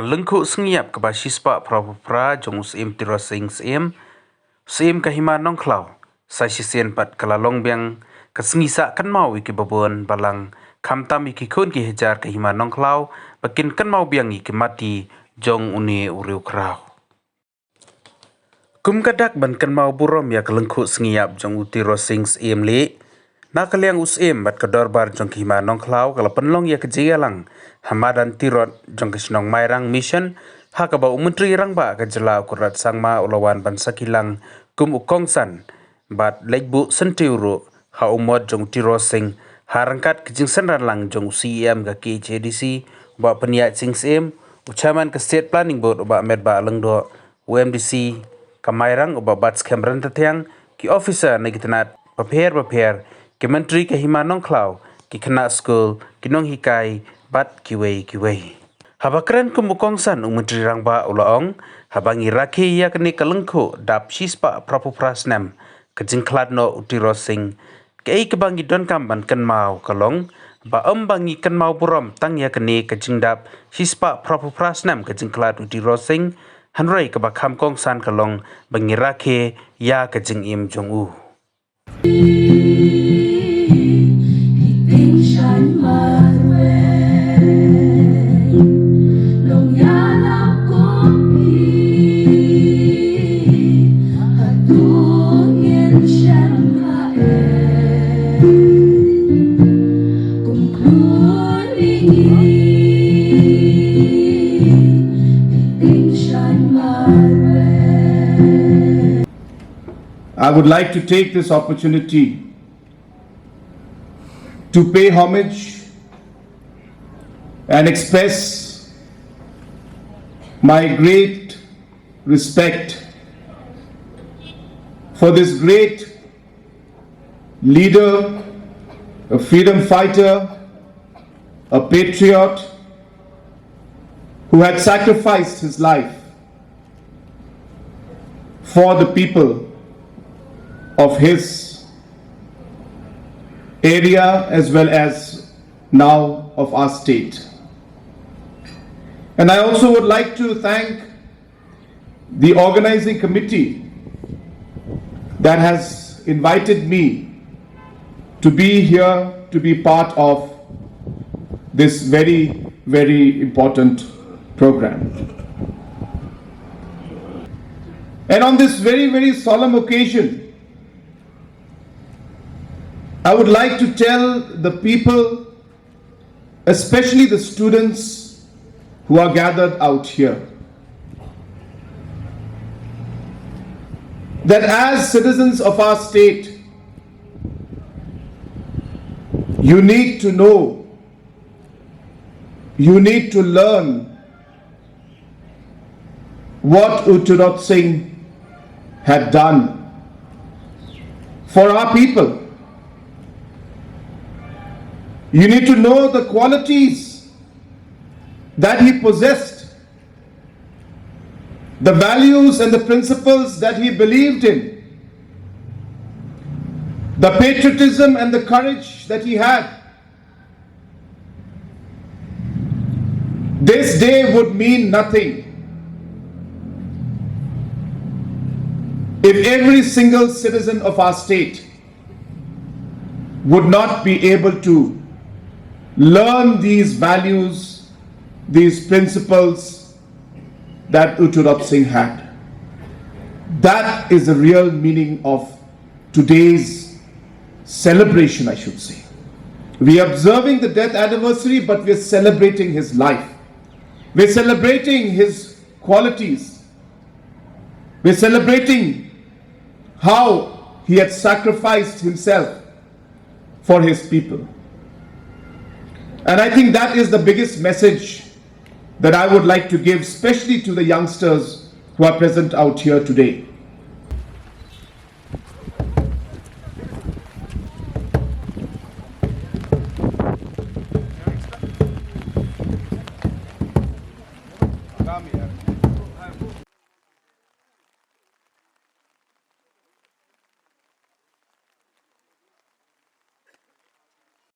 lengku sengiap ke basispa pra jong usim Tirot Sing usim kahima nongklau sai sisien pat kalalong biang kesengisa kan mau iki babon balang kamtam iki kun ki hejar kahima nongklau bakin kan mau biang iki mati jong uni uriu krau kum kadak ban kan mau burom ya kelengku sengiap jong Tirot Sing le nakaliang usim bat kedorbar jong kahima nongklau kalau penlong ya kejialang hamadan Tirot jong kesenong mairang mission hakaba menteri rangba kejela Conrad Sangma ulawan bansa kilang kum ukongsan bat lejbu sentiuru ha umod jong Tirot Sing harangkat kejing senran lang jong CM ga KCDC ba peniat sing ucaman ke state planning board ba medba lengdo UMDC kamairang ba bats Cameron tetiang ki officer negitenat prepare ki menteri ke hima nongklau ki kena school ki nong hikai bat kiwei habakran kumukongsan menteri rangba ulaong habangi rakhe ya kene kalengko dap shispa prapuprasnam kejingkladno Tirot Sing kei kebangi don kamban kan mau kalong ba bangi kan mau burom tang ya kene kejingdap shispa prapuprasnam kejingklad Tirot Sing hanrei kebakam kongsan kalong bangi rakhe ya kejing im jong u I would like to take this opportunity to pay homage and express my great respect for this great leader, a freedom fighter, a patriot who had sacrificed his life for the people of his area as well as now of our state. And I also would like to thank the organizing committee that has invited me to be here to be part of this very, very important program. And on this very, very solemn occasion, I would like to tell the people, especially the students who are gathered out here, that as citizens of our state, you need to know, you need to learn what Tirot Sing had done for our people. You need to know the qualities that he possessed, the values and the principles that he believed in, the patriotism and the courage that he had. This day would mean nothing if every single citizen of our state would not be able to learn these values, these principles that Tirot Sing had. That is the real meaning of today's celebration, I should say. We are observing the death anniversary, but we are celebrating his life. We are celebrating his qualities. We are celebrating how he had sacrificed himself for his people. And I think that is the biggest message that I would like to give, especially to the youngsters who are present out here today.